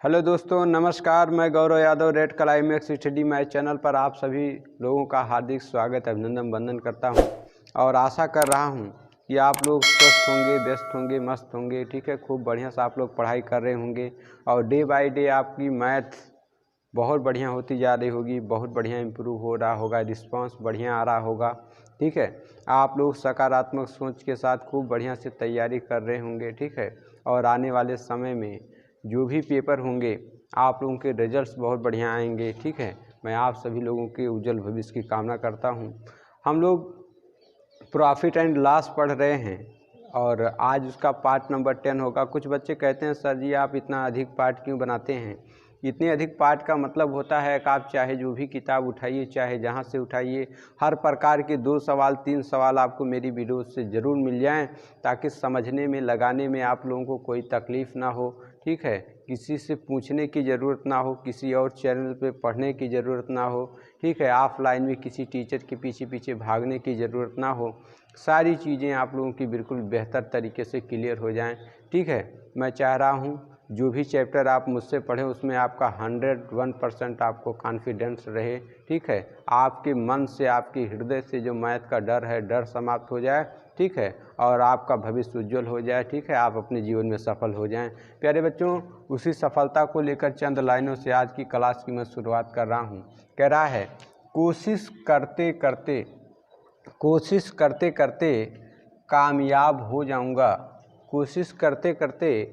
Hello दोस्तों, नमस्कार। मैं Gaurav Yadav red climax study match channel पर आप सभी लोगों का हार्दिक स्वागत अभिनंदन वंदन करता हूं और आशा कर रहा हूं कि आप लोग स्वस्थ होंगे, व्यस्त होंगे, मस्त होंगे। ठीक है, खूब बढ़िया से आप लोग पढ़ाई कर रहे होंगे और डे बाय डे आपकी मैथ बहुत बढ़िया होती जा रही होगी, बहुत बढ़िया इम्प्रूव हो रहा होगा, रिस्पांस बढ़िया आ रहा होगा। ठीक है, आप लोग सकारात्मक सोच के साथ खूब बढ़िया से तैयारी कर रहे होंगे। ठीक है, और आने वाले समय में जो भी पेपर होंगे आप लोगों के रिजल्ट्स बहुत बढ़िया आएंगे। ठीक है, मैं आप सभी लोगों के उज्जवल भविष्य की कामना करता हूं। हम लोग प्रॉफिट एंड लॉस पढ़ रहे हैं और आज उसका पार्ट नंबर 10 होगा। कुछ बच्चे कहते हैं सर जी आप इतना अधिक पार्ट क्यों बनाते हैं। इतने अधिक पार्ट का मतलब होता है कि आप चाहे जो भी किताब उठाइए, चाहे जहाँ से उठाइए, हर प्रकार के 2 सवाल 3 सवाल आपको मेरी वीडियो से ज़रूर मिल जाएं, ताकि समझने में, लगाने में आप लोगों को कोई तकलीफ़ ना हो। ठीक है, किसी से पूछने की ज़रूरत ना हो, किसी और चैनल पे पढ़ने की ज़रूरत ना हो। ठीक है, ऑफलाइन में किसी टीचर के पीछे पीछे भागने की ज़रूरत ना हो। सारी चीज़ें आप लोगों की बिल्कुल बेहतर तरीके से क्लियर हो जाएं। ठीक है, मैं चाह रहा हूँ जो भी चैप्टर आप मुझसे पढ़ें उसमें आपका 101% आपको कॉन्फिडेंस रहे। ठीक है, आपके मन से, आपके हृदय से जो मैथ का डर है, डर समाप्त हो जाए। ठीक है, और आपका भविष्य उज्जवल हो जाए। ठीक है, आप अपने जीवन में सफल हो जाएं। प्यारे बच्चों, उसी सफलता को लेकर चंद लाइनों से आज की क्लास की मैं शुरुआत कर रहा हूँ। कह रहा है, कोशिश करते करते कामयाब हो जाऊंगा। कोशिश करते करते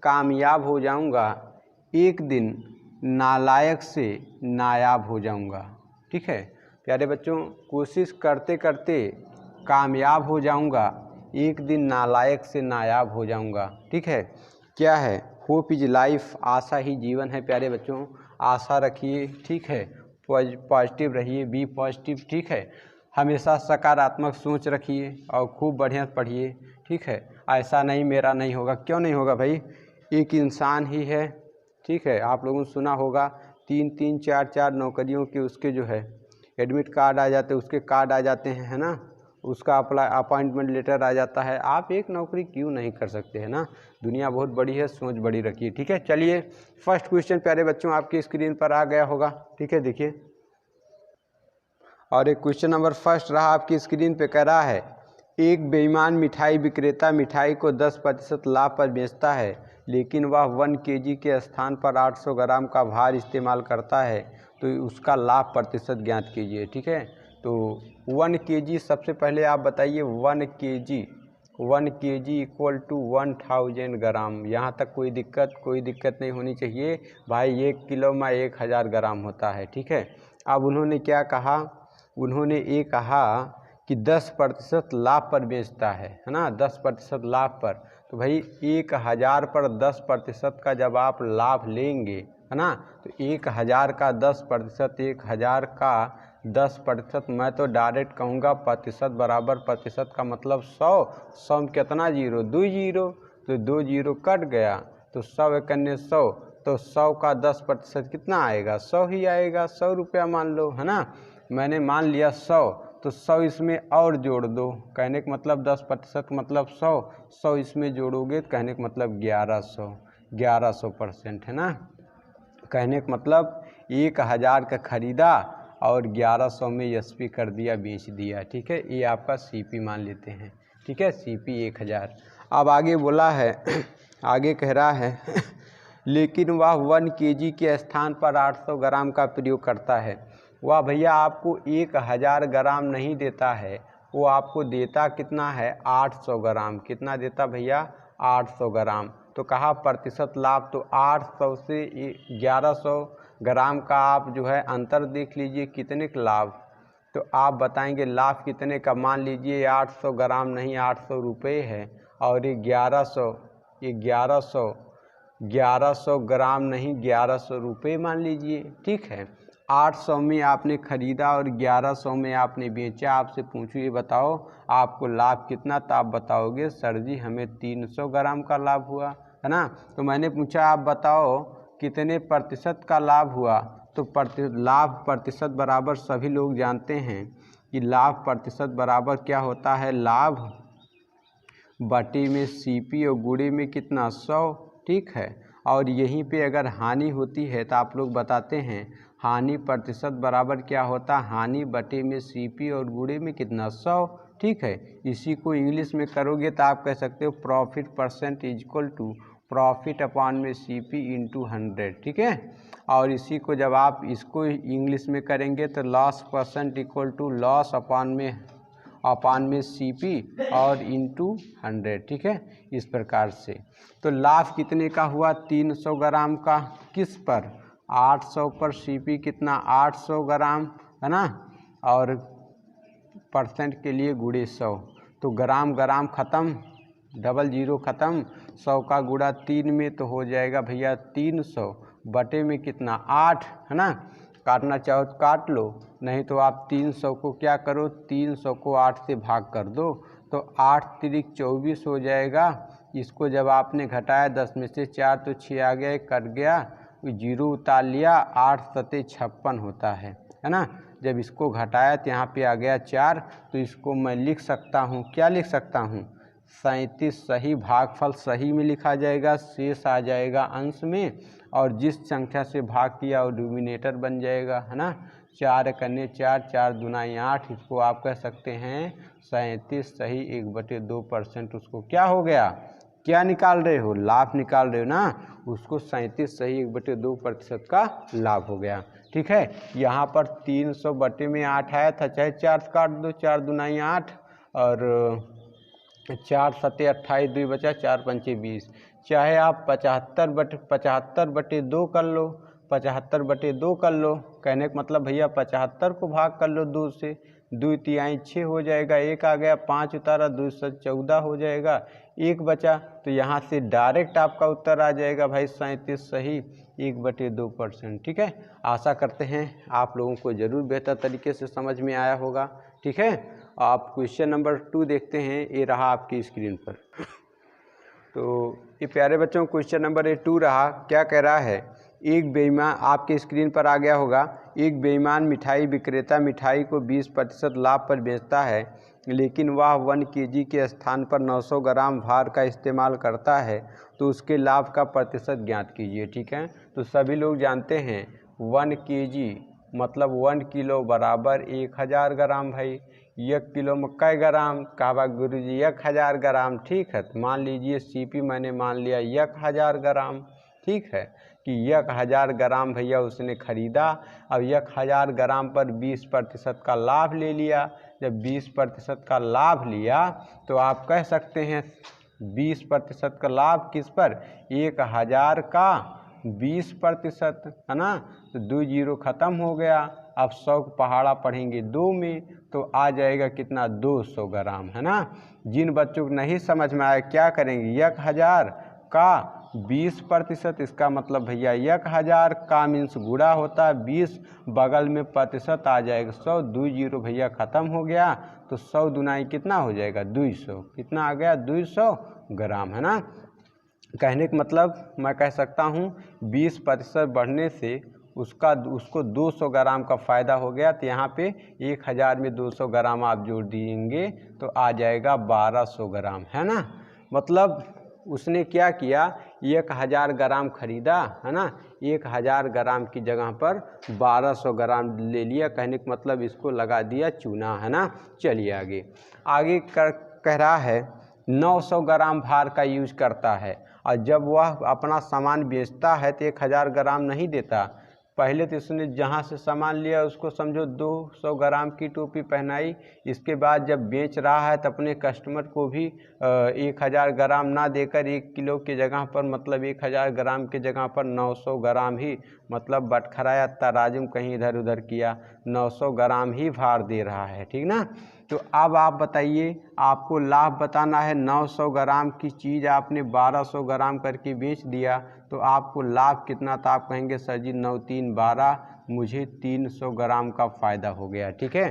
कामयाब हो जाऊंगा, एक दिन नालायक से नायाब हो जाऊंगा। ठीक है प्यारे बच्चों, कोशिश करते करते कामयाब हो जाऊंगा, एक दिन नालायक से नायाब हो जाऊंगा। ठीक है, क्या है? होप इज लाइफ, आशा ही जीवन है। प्यारे बच्चों, आशा रखिए। ठीक है, पॉजिटिव रहिए, बी पॉजिटिव। ठीक है, हमेशा सकारात्मक सोच रखिए और खूब बढ़िया पढ़िए। ठीक है, ऐसा नहीं मेरा नहीं होगा। क्यों नहीं होगा भाई, एक इंसान ही है। ठीक है, आप लोगों ने सुना होगा 3-3, 4-4 नौकरियों के उसके जो है एडमिट कार्ड आ जाते, उसके कार्ड आ जाते हैं, है ना, उसका अपॉइंटमेंट लेटर आ जाता है। आप एक नौकरी क्यों नहीं कर सकते, है ना। दुनिया बहुत बड़ी है, सोच बड़ी रखिए। ठीक है, चलिए फर्स्ट क्वेश्चन प्यारे बच्चों आपकी स्क्रीन पर आ गया होगा। ठीक है, देखिए, और एक क्वेश्चन नंबर फर्स्ट रहा आपकी स्क्रीन पे। कह रहा है, एक बेईमान मिठाई विक्रेता मिठाई को 10% लाभ पर बेचता है, लेकिन वह 1 kg के स्थान पर 800 ग्राम का भार इस्तेमाल करता है, तो उसका लाभ प्रतिशत ज्ञात कीजिए। ठीक है, तो 1 kg, सबसे पहले आप बताइए 1 kg इक्वल टू 1000 ग्राम। यहाँ तक कोई दिक्कत नहीं होनी चाहिए भाई। 1 किलो में 1000 ग्राम होता है। ठीक है, अब उन्होंने क्या कहा, उन्होंने ये कहा कि 10% लाभ पर बेचता है ना, 10% लाभ पर। तो भाई 1000 पर 10% का जब आप लाभ लेंगे, है ना, तो 1000 का 10%, 1000 का 10%, मैं तो डायरेक्ट कहूँगा प्रतिशत बराबर प्रतिशत का मतलब 100 में कितना जीरो, 2 जीरो, तो 2 जीरो कट गया, तो 100 एकन्ने 100, तो 100 का 10% कितना आएगा, 100 ही आएगा। 100 रुपया मान लो, है ना, मैंने मान लिया 100, तो 100 इसमें और जोड़ दो। कहने का मतलब 10% मतलब 100 इसमें जोड़ोगे तो कहने का मतलब 1100%, है ना। कहने का मतलब 1000 का खरीदा और 1100 में एसपी कर दिया, बेच दिया। ठीक है, ये आपका सीपी मान लेते हैं। ठीक है, सीपी 1000। अब आगे बोला है आगे कह रहा है लेकिन वह 1 kg के स्थान पर 800 ग्राम का प्रयोग करता है। वह भैया आपको 1000 ग्राम नहीं देता है, वो आपको देता कितना है, 800 ग्राम। कितना देता भैया, 800 ग्राम। तो कहा प्रतिशत लाभ, तो 800 से 1100 ग्राम का आप जो है अंतर देख लीजिए, कितने का लाभ, तो आप बताएंगे लाभ कितने का। मान लीजिए 800 ग्राम नहीं, 800 रुपये है, और ये 1100 ग्राम नहीं, 1100 रुपये मान लीजिए। ठीक है, 800 में आपने खरीदा और 1100 में आपने बेचा। आपसे पूछूँ ये बताओ आपको लाभ कितना, तो आप बताओगे सर जी हमें 300 ग्राम का लाभ हुआ, है ना। तो मैंने पूछा आप बताओ कितने प्रतिशत का लाभ हुआ, तो लाभ प्रतिशत बराबर सभी लोग जानते हैं कि लाभ प्रतिशत बराबर क्या होता है, लाभ बटे में सीपी और गुणे में कितना, 100। ठीक है, और यहीं पे अगर हानि होती है तो आप लोग बताते हैं हानि प्रतिशत बराबर क्या होता है, हानि बटे में CP और गुणे में कितना 100। ठीक है, इसी को इंग्लिश में करोगे तो आप कह सकते हो profit percent is equal to profit upon में CP इंटू 100। ठीक है, और इसी को जब आप इसको इंग्लिश में करेंगे तो loss percent equal to loss upon में CP और इंटू 100। ठीक है, इस प्रकार से। तो लाभ कितने का हुआ 300 ग्राम का, किस पर 800 पर CP कितना 800 ग्राम है ना, और परसेंट के लिए गुणे 100। तो ग्राम ग्राम ख़त्म, डबल जीरो ख़त्म, 100 का गुणा 3 में तो हो जाएगा भैया 300 बटे में कितना 8 है ना। काटना चाहो तो काट लो, नहीं तो आप 300 को क्या करो 300 को 8 से भाग कर दो तो 8 तिरिक 24 हो जाएगा। इसको जब आपने घटाया 10 में से 4 तो 6 आ गया, कट गया, जीरो उतार लिया, 8 सते 56 होता है ना। जब इसको घटाया तो यहाँ पे आ गया 4, तो इसको मैं लिख सकता हूँ, क्या लिख सकता हूँ 37 सही, भागफल सही में लिखा जाएगा, शेष आ जाएगा अंश में, और जिस संख्या से भाग किया वो डिनोमिनेटर बन जाएगा है ना। 4 कन्ने 4, 4 दूनाई 8, इसको आप कह सकते हैं 37 सही 1/2%। उसको क्या हो गया, क्या निकाल रहे हो, लाभ निकाल रहे हो ना, उसको 37 सही 1/2% का लाभ हो गया। ठीक है, यहाँ पर 300 बटे में 8 आया था, चाहे 4 से काट दो, 4 दूनाई 8 और 4 सते 28, 2 बचा, 4 पंचे 20, चाहे आप 75 बटे 2 कर लो, 75 बटे 2 कर लो। कहने का मतलब भैया 75 को भाग कर लो 2 से, 2 तिहाई 6 हो जाएगा, 1 आ गया, 5 उतारा, 2 से 14 हो जाएगा, 1 बचा। तो यहाँ से डायरेक्ट आपका उत्तर आ जाएगा भाई 37 सही 1/2%। ठीक है, आशा करते हैं आप लोगों को ज़रूर बेहतर तरीके से समझ में आया होगा। ठीक है, आप क्वेश्चन नंबर 2 देखते हैं, ये रहा आपकी स्क्रीन पर। तो ये प्यारे बच्चों क्वेश्चन नंबर 2 रहा, क्या कह रहा है, एक बेईमान, आपके स्क्रीन पर आ गया होगा, एक बेईमान मिठाई विक्रेता मिठाई को 20% लाभ पर बेचता है, लेकिन वह 1 kg के स्थान पर 900 ग्राम भार का इस्तेमाल करता है, तो उसके लाभ का प्रतिशत ज्ञात कीजिए। ठीक है, तो सभी लोग जानते हैं 1 kg मतलब 1 किलो बराबर 1000 ग्राम भाई, 1 किलो में कै ग्राम, कहा गुरु जी 1000 ग्राम। ठीक है, तो मान लीजिए CP मैंने मान लिया 1000 ग्राम। ठीक है, कि 1000 ग्राम भैया उसने खरीदा, अब 1000 ग्राम पर 20% का लाभ ले लिया। जब 20% का लाभ लिया तो आप कह सकते हैं 20% का लाभ किस पर, 1000 का 20% है ना, तो 2 जीरो ख़त्म हो गया। अब 100 पहाड़ा पढ़ेंगे 2 में तो आ जाएगा कितना 200 ग्राम है ना। जिन बच्चों को नहीं समझ में आया क्या करेंगे, 1000 का 20%, इसका मतलब भैया 1000 का मीन्स गुणा होता है 20, बगल में प्रतिशत आ जाएगा 100, 2 जीरो भैया ख़त्म हो गया, तो 100 दुनाई कितना हो जाएगा 200, कितना आ गया 200 ग्राम है ना। कहने का मतलब मैं कह सकता हूँ 20% बढ़ने से उसको 200 ग्राम का फ़ायदा हो गया, तो यहाँ पे 1000 में 200 ग्राम आप जोड़ दिएंगे तो आ जाएगा 1200 ग्राम है ना। मतलब उसने क्या किया 1000 ग्राम खरीदा है ना, 1000 ग्राम की जगह पर 1200 ग्राम ले लिया, कहने का मतलब इसको लगा दिया चूना है ना। चलिए आगे आगे कह रहा है 900 ग्राम भार का यूज करता है, और जब वह अपना सामान बेचता है तो 1000 ग्राम नहीं देता, पहले तो इसने जहाँ से सामान लिया उसको समझो 200 ग्राम की टोपी पहनाई, इसके बाद जब बेच रहा है तो अपने कस्टमर को भी 1000 ग्राम ना देकर 1 किलो की जगह पर मतलब 1000 ग्राम की जगह पर 900 ग्राम ही, मतलब बटखराया तराजू कहीं इधर उधर किया, 900 ग्राम ही भार दे रहा है। ठीक ना, तो अब आप बताइए, आपको लाभ बताना है, 900 ग्राम की चीज़ आपने 1200 ग्राम करके बेच दिया तो आपको लाभ कितना था, आप कहेंगे सर जी 9 3 12, मुझे 300 ग्राम का फ़ायदा हो गया। ठीक है,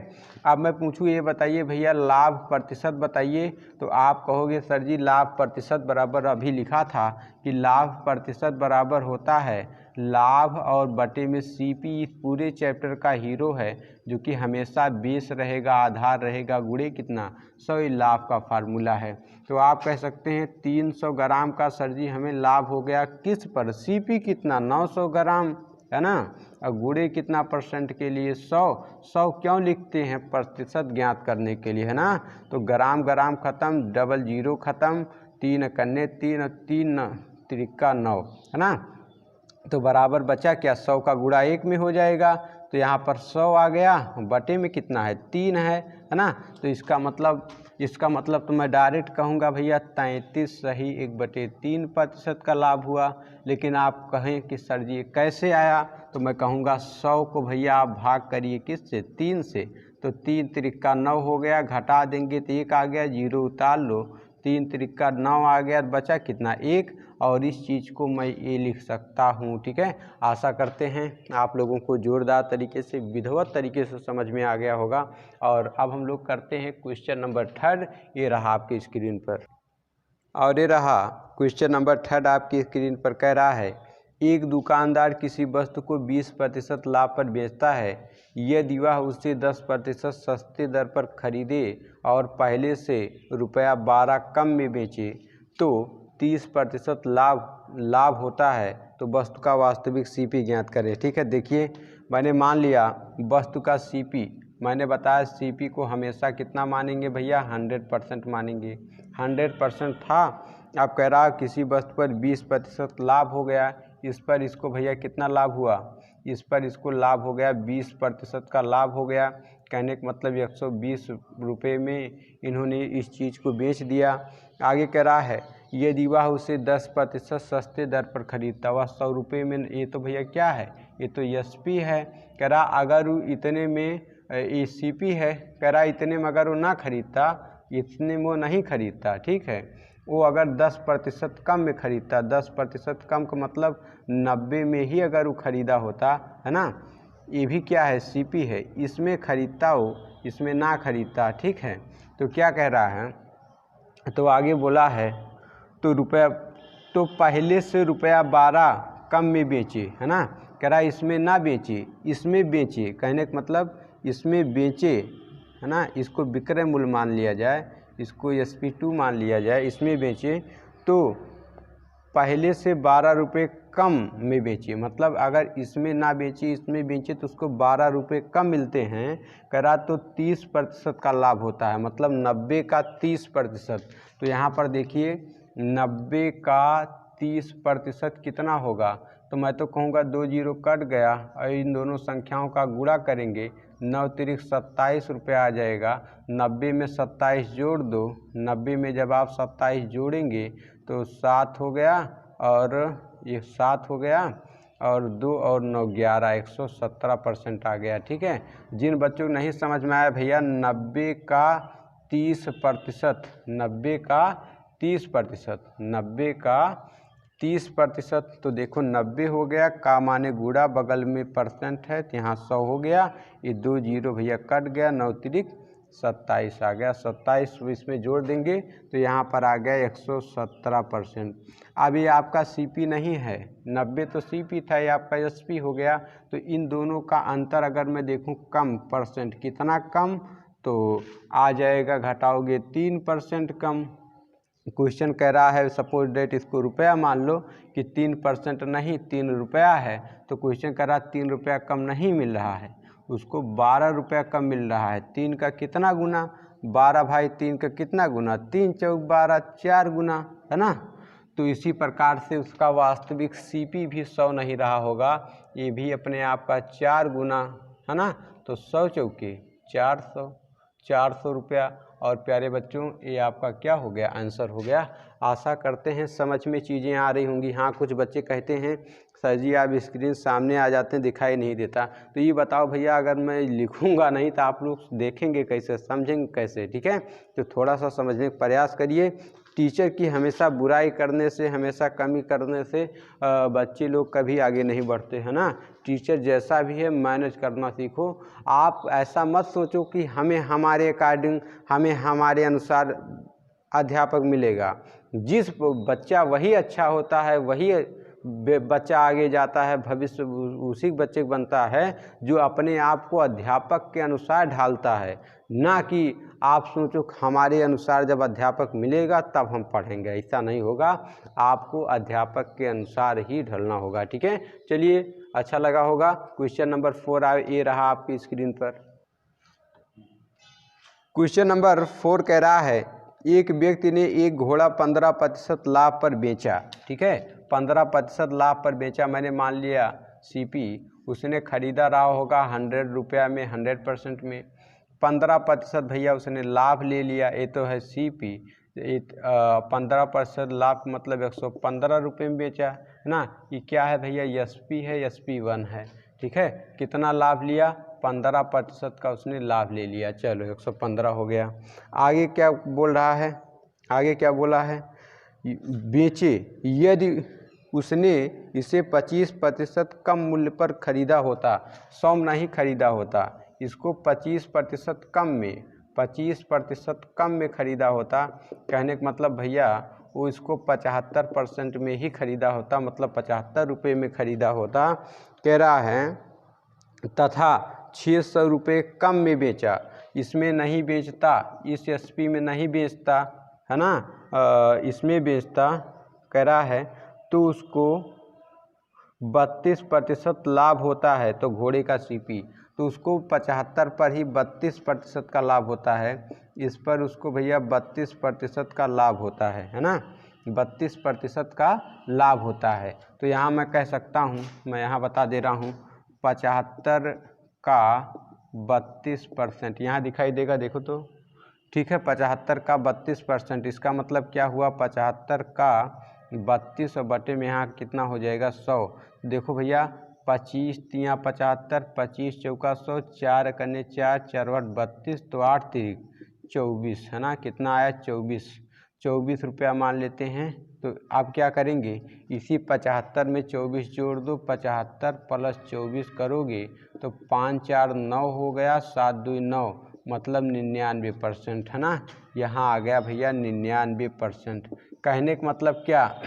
अब मैं पूछूँ ये बताइए भैया लाभ प्रतिशत बताइए, तो आप कहोगे सर जी लाभ प्रतिशत बराबर, अभी लिखा था कि लाभ प्रतिशत बराबर होता है लाभ और बटे में सीपी पूरे चैप्टर का हीरो है, जो कि हमेशा बेस रहेगा, आधार रहेगा, गुणे कितना 100 ही लाभ का फार्मूला है। तो आप कह सकते हैं 300 ग्राम का सर जी हमें लाभ हो गया किस पर, सीपी कितना 900 ग्राम है ना, और गुणे कितना परसेंट के लिए 100 क्यों लिखते हैं, प्रतिशत ज्ञात करने के लिए है ना। तो ग्राम ग्राम खत्म, डबल जीरो खत्म, 3 कन्ने 3 और 3 त्रिका 9 है ना। तो बराबर बचा क्या, 100 का गुणा 1 में हो जाएगा, तो यहाँ पर 100 आ गया, बटे में कितना है 3 है ना। तो इसका मतलब तो मैं डायरेक्ट कहूँगा भैया 33 सही 1/3% का लाभ हुआ। लेकिन आप कहें कि सर जी कैसे आया, तो मैं कहूँगा 100 को भैया आप भाग करिए किससे, 3 से, तो 3 त्रिका 9 हो गया, घटा देंगे तो 1 आ गया, जीरो उतार लो, 3 त्रिका 9 आ गया, बचा कितना 1, और इस चीज़ को मैं ये लिख सकता हूँ। ठीक है, आशा करते हैं आप लोगों को जोरदार तरीके से, विधिवत तरीके से समझ में आ गया होगा। और अब हम लोग करते हैं क्वेश्चन नंबर 3, ये रहा आपकी स्क्रीन पर, और ये रहा क्वेश्चन नंबर 3 आपकी स्क्रीन पर। कह रहा है एक दुकानदार किसी वस्तु को 20% लाभ पर बेचता है, यदि वह उसे 10% सस्ते दर पर खरीदे और पहले से ₹12 कम में बेचे तो 30% लाभ होता है, तो वस्तु का वास्तविक सीपी ज्ञात करें। ठीक है, देखिए मैंने मान लिया वस्तु का सीपी, मैंने बताया सीपी को हमेशा कितना मानेंगे भैया, 100% मानेंगे, 100% था। अब कह रहा किसी वस्तु पर 20% लाभ हो गया, इस पर इसको भैया कितना लाभ हुआ, इस पर इसको लाभ हो गया 20% का लाभ हो गया। कहने का मतलब 120 रुपये में इन्होंने इस चीज़ को बेच दिया। आगे कह रहा है यदि वह उसे 10% सस्ते दर पर खरीदता, वह 100 रुपये में, ये तो भैया क्या है, ये तो एसपी है। कह रहा अगर वो इतने में, ये सीपी है, कह रहा इतने में अगर वो ना खरीदता, इतने में वो नहीं खरीदता, ठीक है, वो अगर 10% कम में खरीदता, 10% कम का मतलब 90 में ही अगर वो खरीदा होता है ना, ये भी क्या है सीपी है, इसमें खरीदता हो, इसमें ना खरीदता। ठीक है, तो क्या कह रहा है, तो आगे बोला है तो पहले से ₹12 कम में बेचे, है ना। कह रहा इसमें ना बेचे, इसमें बेचे, कहने का मतलब इसमें बेचे, है ना, इसको विक्रय मूल्य मान लिया जाए, इसको SP2 मान लिया जाए, इसमें बेचे तो पहले से 12 रुपये कम में बेचे, मतलब अगर इसमें ना बेचे इसमें बेचे तो उसको 12 रुपये कम मिलते हैं। कह रहा तो 30% का लाभ होता है, मतलब 90 का 30%। तो यहाँ पर देखिए 90 का 30% कितना होगा, तो मैं तो कहूँगा 2 जीरो कट गया और इन दोनों संख्याओं का गुणा करेंगे, 9 तिरिक 27 रुपये आ जाएगा। 90 में 27 जोड़ दो, 90 में जब आप 27 जोड़ेंगे तो 7 हो गया, और ये 7 हो गया, और 2 और 9 11, 117% आ गया। ठीक है, जिन बच्चों को नहीं समझ में आया भैया 90 का 30%, 90 का 30%, 90 का 30%, तो देखो 90 हो गया, का माने गुणा, बगल में परसेंट है तो यहाँ 100 हो गया, ये 2 जीरो भैया कट गया, 9 तिरिक 27 आ गया, 27 इसमें जोड़ देंगे तो यहाँ पर आ गया 117%। अब ये आपका सीपी नहीं है, 90 तो सीपी था, ये आपका एसपी हो गया। तो इन दोनों का अंतर अगर मैं देखूँ कम परसेंट, कितना कम, तो आ जाएगा, घटाओगे 3% कम। क्वेश्चन कह रहा है सपोज डेट, इसको रुपया मान लो कि 3% नहीं 3 रुपया है, तो क्वेश्चन कह रहा 3 रुपया कम नहीं मिल रहा है, उसको 12 रुपया कम मिल रहा है। 3 का कितना गुना, 12 भाई 3 का कितना गुना, 3 चौक 12, 4 गुना, है ना। तो इसी प्रकार से उसका वास्तविक सीपी भी 100 नहीं रहा होगा, ये भी अपने आप का 4 गुना, है ना। तो 100 चौके 400 रुपया। और प्यारे बच्चों ये आपका क्या हो गया, आंसर हो गया। आशा करते हैं समझ में चीज़ें आ रही होंगी। हाँ, कुछ बच्चे कहते हैं सर जी आप स्क्रीन सामने आ जाते हैं दिखाई नहीं देता, तो ये बताओ भैया अगर मैं लिखूंगा नहीं तो आप लोग देखेंगे कैसे, समझेंगे कैसे। ठीक है, तो थोड़ा सा समझने का प्रयास करिए। टीचर की हमेशा बुराई करने से, हमेशा कमी करने से बच्चे लोग कभी आगे नहीं बढ़ते, है ना। टीचर जैसा भी है मैनेज करना सीखो। आप ऐसा मत सोचो कि हमें हमारे अकॉर्डिंग, हमें हमारे अनुसार अध्यापक मिलेगा। जिस बच्चा वही अच्छा होता है, वही बच्चा आगे जाता है, भविष्य उसी बच्चे को बनता है जो अपने आप को अध्यापक के अनुसार ढालता है, ना कि आप सोचो हमारे अनुसार जब अध्यापक मिलेगा तब हम पढ़ेंगे। ऐसा नहीं होगा, आपको अध्यापक के अनुसार ही ढलना होगा। ठीक है, चलिए, अच्छा लगा होगा। क्वेश्चन नंबर 4 ये रहा आपकी स्क्रीन पर। क्वेश्चन नंबर 4 कह रहा है एक व्यक्ति ने एक घोड़ा 15% लाभ पर बेचा। ठीक है, 15% लाभ पर बेचा, मैंने मान लिया सीपी, उसने खरीदा रहा होगा 100 रुपया में, 100% में, 15% भैया उसने लाभ ले लिया, ये तो है सीपी। 15% लाभ मतलब 115 रुपये में बेचा है ना। ये क्या है भैया, एसपी है, SP1 है। ठीक है, कितना लाभ लिया, 15% का उसने लाभ ले लिया। चलो 115 हो गया। आगे क्या बोल रहा है, आगे क्या बोला है, बेचे यदि उसने इसे 25% कम मूल्य पर खरीदा होता, 100 नहीं खरीदा होता, इसको 25% कम में, 25% कम में खरीदा होता। कहने का मतलब भैया वो इसको 75% में ही खरीदा होता, मतलब 75 रुपये में खरीदा होता। कह रहा है तथा 600 रुपये कम में बेचा, इसमें नहीं बेचता, इस एसपी में नहीं बेचता है ना, इसमें बेचता, कह रहा है तो उसको 32% लाभ होता है। तो घोड़े का सीपी, तो उसको 75 पर ही 32% का लाभ होता है, इस पर उसको भैया 32% का लाभ होता है ना, 32% का लाभ होता है। तो यहाँ मैं कह सकता हूँ, मैं यहाँ बता दे रहा हूँ, 75 का 32%, यहाँ दिखाई देगा, देखो तो, ठीक है, 75 का 32%, इसका मतलब क्या हुआ, 75 का 32 और बटे में यहाँ कितना हो जाएगा, 100। देखो भैया 25 तिया 75, 25 चौका 100, 4 कन्ने 4, 4 बट 32, तो 8 तिरिक 24 है ना, कितना आया 24 रुपया मान लेते हैं। तो आप क्या करेंगे, इसी 75 में 24 जोड़ दो, 75 प्लस 24 करोगे तो 5 4 9 हो गया, 7 2 9, मतलब 99% है ना। यहाँ आ गया भैया 99%। कहने का मतलब क्या,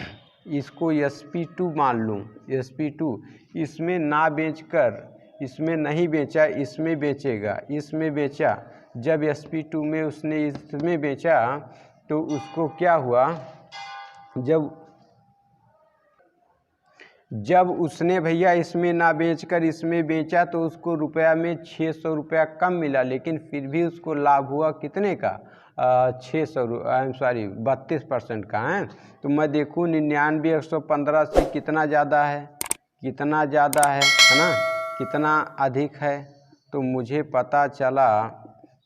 इसको SP2 मान लूँ, SP2, इसमें ना बेचकर इसमें नहीं बेचा, इसमें बेचेगा, इसमें बेचा, जब SP2 में उसने इसमें बेचा तो उसको क्या हुआ, जब उसने भैया इसमें ना बेचकर इसमें बेचा तो उसको रुपया में 600 रुपया कम मिला, लेकिन फिर भी उसको लाभ हुआ कितने का, 32% का है। तो मैं देखूँ 99 115 से कितना ज़्यादा है, कितना ज़्यादा है ना, कितना अधिक है। तो मुझे पता चला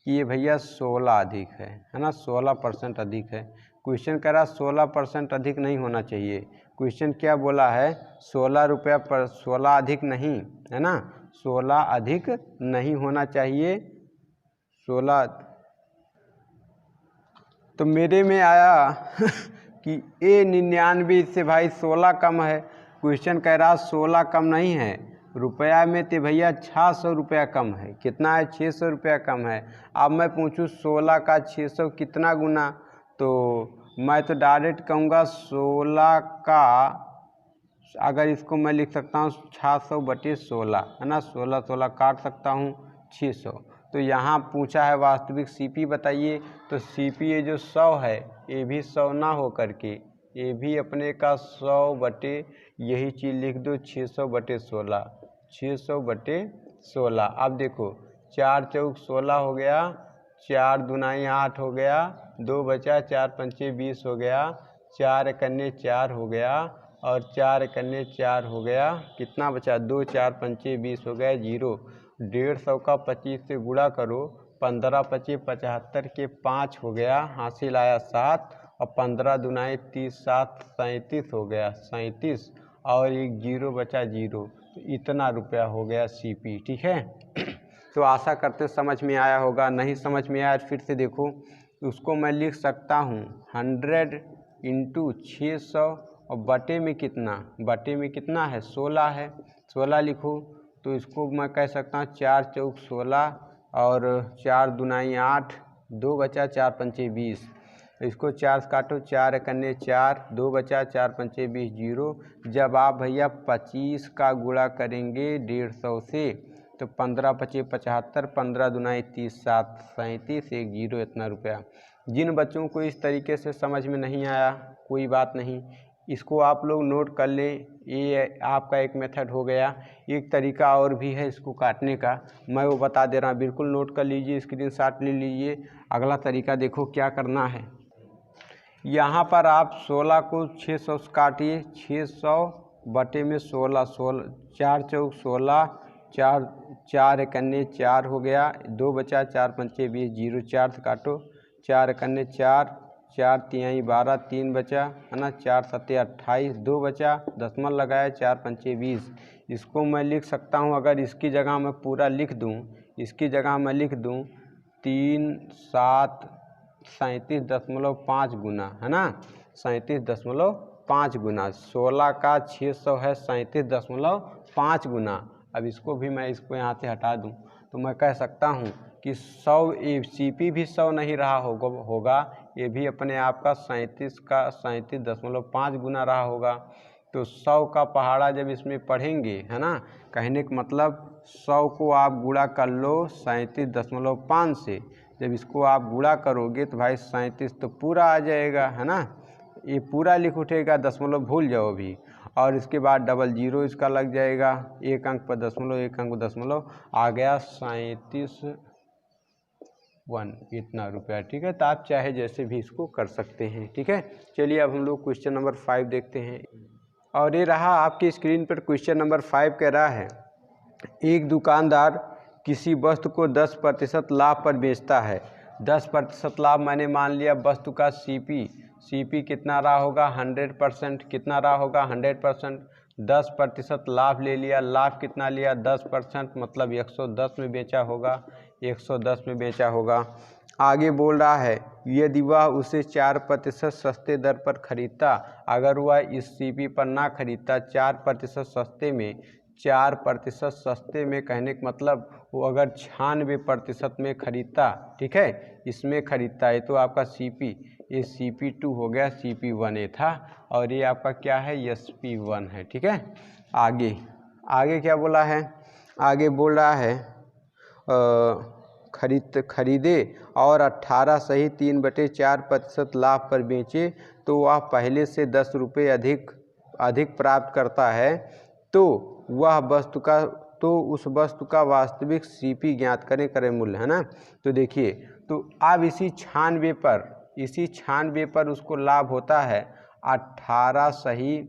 कि ये भैया 16 अधिक है ना, 16% अधिक है। क्वेश्चन कह रहा 16% अधिक नहीं होना चाहिए, क्वेश्चन क्या बोला है, 16 रुपया पर, 16 अधिक नहीं है ना, 16 अधिक नहीं होना चाहिए, 16। तो मेरे में आया कि ए 99 से भाई 16 कम है, क्वेश्चन कह रहा 16 कम नहीं है, रुपया में तो भैया 600 रुपया कम है, कितना है, 600 रुपया कम है। अब मैं पूछूँ 16 का 600 कितना गुना, तो मैं तो डायरेक्ट कहूँगा 16 का, अगर इसको मैं लिख सकता हूँ 600 बटे 16 है ना, 16 16 काट सकता हूँ 600। तो यहाँ पूछा है वास्तविक सीपी बताइए, तो सीपी ये जो 100 है ये भी 100 ना हो करके ये भी अपने का 100 बटे, यही चीज़ लिख दो 600 बटे 16, 600 बटे 16। अब देखो 4 चौक 16 हो गया, 4 दुनाई 8 हो गया, 2 बचा, 4 पंचे 20 हो गया, 4 कन्ने 4 हो गया, और 4 कन्ने 4 हो गया, कितना बचा, 2 4 पंचे 20 हो गया, 0। 150 का 25 से गुणा करो, 15 पचे 75 के 5 हो गया, हासिल आया 7, और 15 दुनाई 30, 7 37 हो गया, 37, और एक 0 बचा 0, तो इतना रुपया हो गया सीपी। ठीक है, तो आशा करते समझ में आया होगा, नहीं समझ में आया फिर से देखो, उसको मैं लिख सकता हूँ 100 इंटू 600, और बटे में कितना, बटे में कितना है, 16 है, 16 लिखो। तो इसको मैं कह सकता हूँ 4 चौक 16, और 4 दुनाई 8, 2 बचा, 4 पंचे 20, इसको 4 से काटो, 4 एकन्ने 4, 2 बचा, 4 पंचे 20 जीरो। जब आप भैया 25 का गुणा करेंगे 150 से तो 15 पचे 75, 15 दुनाई 30, 7 37, 1 जीरो, इतना रुपया। जिन बच्चों को इस तरीके से समझ में नहीं आया कोई बात नहीं, इसको आप लोग नोट कर लें, ये आपका एक मेथड हो गया। एक तरीका और भी है इसको काटने का, मैं वो बता दे रहा हूँ, बिल्कुल नोट कर लीजिए, स्क्रीनशॉट ले लीजिए। अगला तरीका देखो क्या करना है। यहाँ पर आप 16 को 600 से काटिए, 600 बटे में 16, 4 चौक 16, 4 एकन्ने 4 हो गया, 2 बचा, 4 पंचे 20 जीरो, 4 से काटो, 4 एकन्ने 4, 4 तिहाई 12, 3 बचा है ना, 4 सत्ते 28, 2 बचा, दशमलव लगाया, 4 पंचे 20। इसको मैं लिख सकता हूँ, अगर इसकी जगह मैं पूरा लिख दूँ, इसकी जगह मैं लिख दूँ 3 7 37.5 गुना, है ना, 37.5 गुना। 16 का 600 है 37.5 गुना। अब इसको भी मैं इसको यहाँ से हटा दूँ तो मैं कह सकता हूँ कि 100 CP भी 100 नहीं रहा होगा, ये भी अपने आप का 37 का 37.5 गुना रहा होगा। तो 100 का पहाड़ा जब इसमें पढ़ेंगे, है ना, कहने का मतलब 100 को आप गुणा कर लो 37.5 से। जब इसको आप गुणा करोगे तो भाई 37 तो पूरा आ जाएगा, है ना, ये पूरा लिख उठेगा, दशमलव भूल जाओ अभी। और इसके बाद डबल जीरो इसका लग जाएगा, एक अंक पर दशमलव, एक अंक पर दशमलव, आ गया 37.1 इतना रुपया। ठीक है, तो आप चाहे जैसे भी इसको कर सकते हैं। ठीक है, चलिए अब हम लोग क्वेश्चन नंबर 5 देखते हैं। और ये रहा आपकी स्क्रीन पर क्वेश्चन नंबर 5 कह रहा है, एक दुकानदार किसी वस्तु को 10% लाभ पर बेचता है। 10% लाभ मैंने मान लिया वस्तु का CP कितना रहा होगा 100%, कितना रहा होगा 100%। 10% लाभ ले लिया, लाभ कितना लिया 10%, मतलब 110 में बेचा होगा, 110 में बेचा होगा। आगे बोल रहा है यदि वह उसे 4% सस्ते दर पर खरीदता, अगर वह इस CP पर ना खरीदता 4% सस्ते में, 4% सस्ते में कहने का मतलब वो अगर 96% में खरीदता, ठीक है, इसमें खरीदता है तो आपका CP, ये CP2 हो गया, CP1 ये था, और ये आपका क्या है SP1 है। ठीक है, आगे क्या बोला है, आगे बोल रहा है खरीदे और 18 सही 3/4% लाभ पर बेचे तो वह पहले से 10 रुपये अधिक प्राप्त करता है, तो वह वस्तु का, तो उस वस्तु का वास्तविक CP ज्ञात करें मूल्य, है ना। तो देखिए, तो अब इसी 96 पर उसको लाभ होता है 18 सही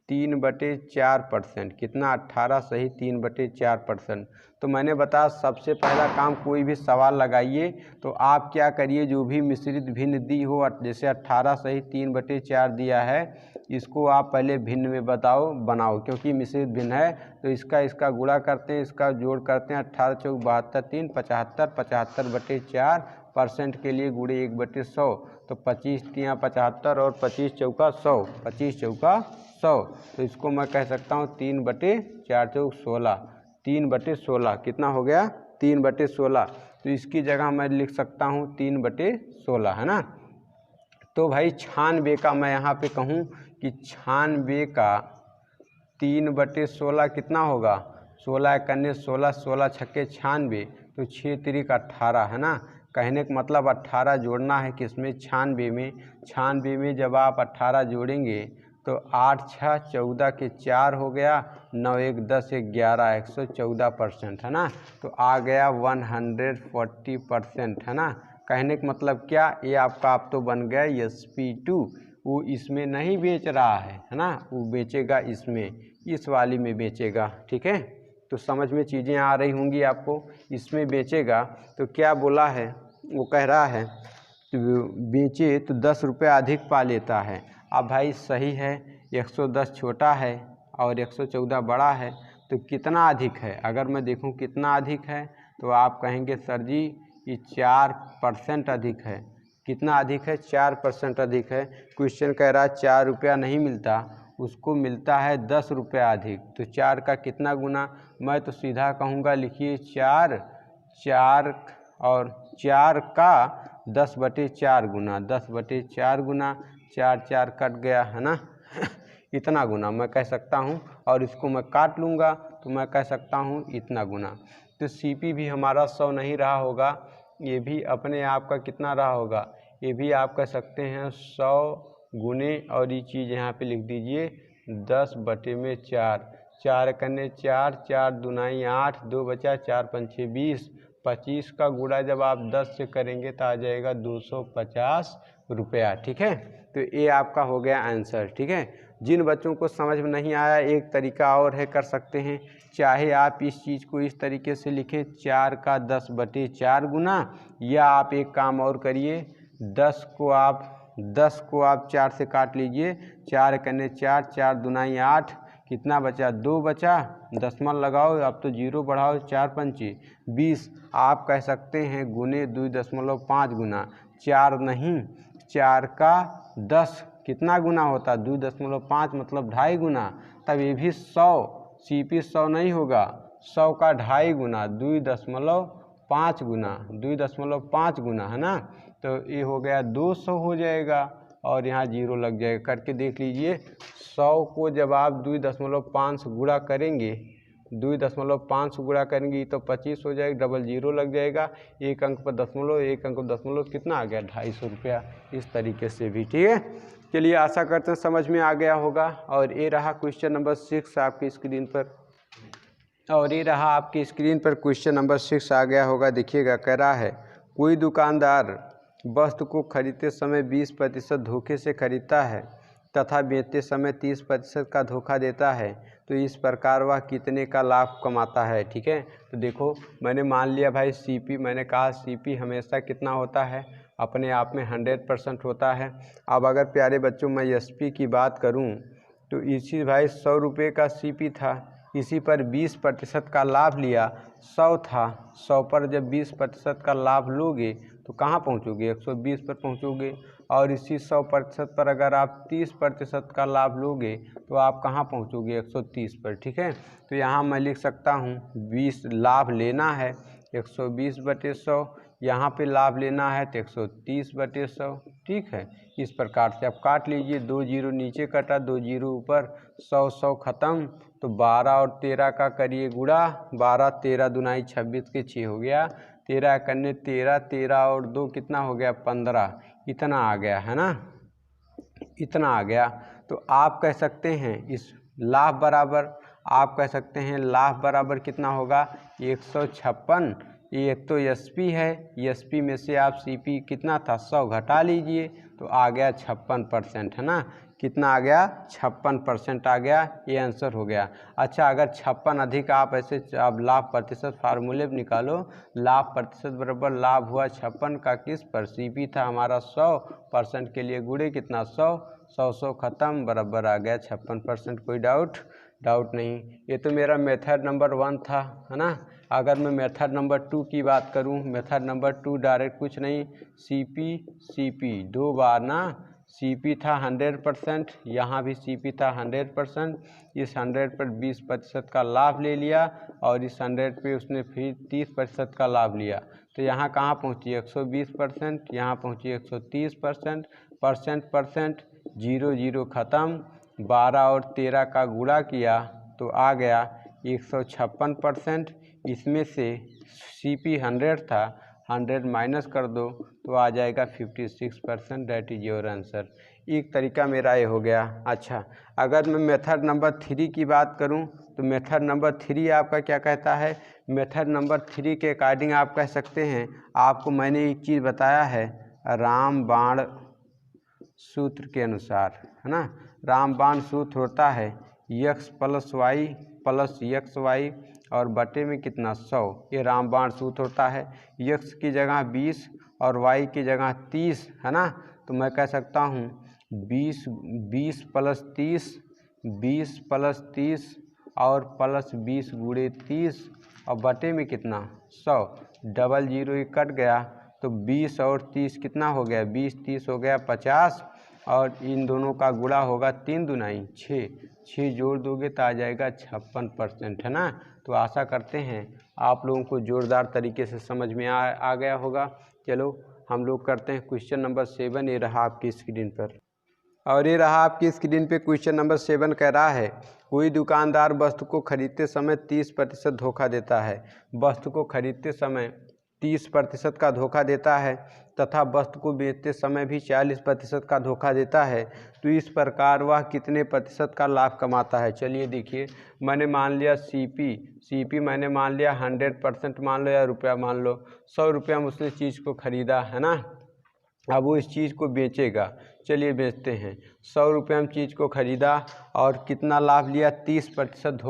3/4%, कितना 18 सही 3/4%। तो मैंने बताया सबसे पहला काम, कोई भी सवाल लगाइए तो आप क्या करिए, जो भी मिश्रित भिन्न दी हो, जैसे 18 सही 3/4 दिया है, इसको आप पहले भिन्न में बनाओ, क्योंकि मिश्रित भिन्न है तो इसका गुणा करते हैं, इसका जोड़ करते हैं, 18 चौक 72, 3 75, 75/4% के लिए गुणे 1/100, तो 25 तियाँ 75 और 25 चौका 100, 25 चौका 100। तो इसको मैं कह सकता हूँ 3/4 चौक 16, 3/16 कितना हो गया 3/16। तो इसकी जगह मैं लिख सकता हूँ 3/16, है ना। तो भाई 96 का मैं यहाँ पे कहूँ कि 96 का 3/16 कितना होगा, 16 एकन्ने 16, 16 छक्के 96, तो 6 तिरिक 18, है ना। कहने का मतलब 18 जोड़ना है किसमें, 96 में। 96 में जब आप 18 जोड़ेंगे तो 8 6 14 के 4 हो गया, 9 1 10 11, 114%, है ना। तो आ गया 140%, है ना। कहने का मतलब क्या, ये आपका आप तो बन गया SP2। वो इसमें नहीं बेच रहा है ना, वो बेचेगा इसमें, इस वाली में बेचेगा। ठीक है, तो समझ में चीज़ें आ रही होंगी आपको, इसमें बेचेगा। तो क्या बोला है, वो कह रहा है तो बेचे तो 10 रुपये अधिक पा लेता है। अब भाई सही है, 110 छोटा है और 114 बड़ा है, तो कितना अधिक है, अगर मैं देखूं कितना अधिक है तो आप कहेंगे सर जी ये 4% अधिक है। कितना अधिक है, 4% अधिक है। क्वेश्चन कह रहा है 4 रुपया नहीं मिलता, उसको मिलता है 10 रुपया अधिक, तो 4 का कितना गुना, मैं तो सीधा कहूँगा लिखिए 4 और 4 का 10/4 गुना, 10/4 गुना, 4 कट गया है ना इतना गुना मैं कह सकता हूँ। और इसको मैं काट लूँगा तो मैं कह सकता हूँ इतना गुना। तो CP भी हमारा 100 नहीं रहा होगा, ये भी अपने आप का कितना रहा होगा, ये भी आप कह सकते हैं 100 गुने, और ये चीज़ यहाँ पे लिख दीजिए 10/4, 4 कन्ने 4, 4 दूनाई 8, 2 बचा 4 पंचे 20, 25 का गुणा जब आप 10 से करेंगे तो आ जाएगा 250 रुपया। ठीक है, तो ये आपका हो गया आंसर। ठीक है, जिन बच्चों को समझ में नहीं आया एक तरीका और है, कर सकते हैं, चाहे आप इस चीज़ को इस तरीके से लिखें 4 का 10/4 गुना, या आप एक काम और करिए 10 को आप 4 से काट लीजिए, 4 कन्ने 4, 4 दूनाई 8, कितना बचा 2 बचा, दशमलव लगाओ, अब तो 0 बढ़ाओ, 4 पंचे 20, आप कह सकते हैं गुने 2.5 गुना, 4 नहीं 4 का 10 कितना गुना होता 2.5 मतलब 2.5 गुना, तब ये भी 100 CP 100 नहीं होगा, 100 का 2.5 गुना 2.5 गुना, 2.5 गुना है ना, तो ये हो गया 200 हो जाएगा, और यहाँ 0 लग जाएगा। करके देख लीजिए, 100 को जब आप 2.5 से गुणा करेंगे, 2.5 से गुणा करेंगे तो 25 हो जाएगा, डबल 0 लग जाएगा, एक अंक पर दशमलव, एक अंक पर दशमलव, कितना आ गया 250 रुपया। इस तरीके से भी। ठीक है, चलिए आशा करते हैं समझ में आ गया होगा। और ये रहा क्वेश्चन नंबर 6 आपकी स्क्रीन पर, और ये रहा आपकी स्क्रीन पर क्वेश्चन नंबर 6 आ गया होगा। देखिएगा, कह रहा है कोई दुकानदार वस्तु को खरीदते समय 20% धोखे से खरीदता है तथा बेचते समय 30% का धोखा देता है, तो इस प्रकार वह कितने का लाभ कमाता है। ठीक है, तो देखो मैंने मान लिया भाई CP, मैंने कहा CP हमेशा कितना होता है, अपने आप में 100% होता है। अब अगर प्यारे बच्चों मैं SP की बात करूं तो इसी भाई 100 रुपये का CP था, इसी पर 20% का लाभ लिया, 100 था, 100 पर जब 20% का लाभ लोगे तो कहाँ पहुँचोगे, 120 पर पहुँचोगे। और इसी 100% पर अगर आप 30% का लाभ लोगे तो आप कहाँ पहुँचोगे, 130 पर। ठीक है, तो यहाँ मैं लिख सकता हूँ 20 लाभ लेना है 120/100, यहाँ पे लाभ लेना है तो 130/100। ठीक है, इस प्रकार से आप काट लीजिए, 2 0 नीचे कटा, 2 0 ऊपर, 100 ख़त्म, तो 12 और 13 का करिए गुणा, 12 13 दूनाई 26 के 6 हो गया, 13 कन्ने 13, 13 और 2 कितना हो गया 15, इतना आ गया है ना, इतना आ गया। तो आप कह सकते हैं इस लाभ बराबर, आप कह सकते हैं लाभ बराबर कितना होगा 156। ये एक तो SP है, SP में से आप CP कितना था 100 घटा लीजिए तो आ गया 56%, है ना, कितना आ गया 56% आ गया, ये आंसर हो गया। अच्छा, अगर 56 अधिक आप ऐसे अब लाभ प्रतिशत फार्मूले में निकालो, लाभ प्रतिशत बराबर लाभ हुआ 56 का किस पर, CP था हमारा 100% के लिए गुणे कितना 100 ख़त्म, बराबर आ गया 56%। कोई डाउट नहीं। ये तो मेरा मेथड नंबर 1 था, है ना। अगर मैं मेथड नंबर 2 की बात करूं, मेथड नंबर 2 डायरेक्ट कुछ नहीं, CP 2 बार ना, CP था 100%, यहाँ भी CP था 100%, इस 100 पर 20% का लाभ ले लिया, और इस 100 पे उसने फिर 30% का लाभ लिया, तो यहाँ कहाँ पहुँची 120%, यहाँ पहुँची 130%, परसेंट 0 0 ख़त्म, 12 और 13 का गुणा किया तो आ गया 156%। इसमें से CP 100 था, 100 माइनस कर दो तो आ जाएगा 56%, डैट इज योर आंसर। एक तरीका मेरा ये हो गया। अच्छा, अगर मैं मेथड नंबर 3 की बात करूं तो मेथड नंबर 3 आपका क्या कहता है, मेथड नंबर 3 के अकॉर्डिंग आप कह सकते हैं, आपको मैंने एक चीज़ बताया है रामबाण सूत्र के अनुसार, है ना। रामबाण सूत्र होता है x + y + xy और बटे में कितना 100, ये रामबाण सूत्र होता है। x की जगह 20 और y की जगह 30, है ना, तो मैं कह सकता हूँ 20 + 30 और +20 गुणे 30 और बटे में कितना 100, डबल 0 कट गया तो 20 और 30 कितना हो गया 20 30 हो गया 50, और इन दोनों का गुणा होगा 3 दूनाई 6 जोड़ दोगे तो आ जाएगा 56%, है ना। तो आशा करते हैं आप लोगों को ज़ोरदार तरीके से समझ में आ गया होगा। चलो हम लोग करते हैं क्वेश्चन नंबर 7। ये रहा आपकी स्क्रीन पर, और ये रहा आपकी स्क्रीन पे क्वेश्चन नंबर 7 कह रहा है कोई दुकानदार वस्तु को खरीदते समय 30% धोखा देता है। वस्तु को खरीदते समय 30% का धोखा देता है तथा वस्तु को बेचते समय भी 40% का धोखा देता है, तो इस प्रकार वह कितने प्रतिशत का लाभ कमाता है। चलिए देखिए, मैंने मान लिया सीपी मैंने मान लिया 100% मान लो या रुपया मान लो, 100 रुपया में उसने चीज़ को खरीदा है ना। अब वो इस चीज़ को बेचेगा, चलिए बेचते हैं। 100 रुपये में चीज़ को खरीदा और कितना लाभ लिया, 30%।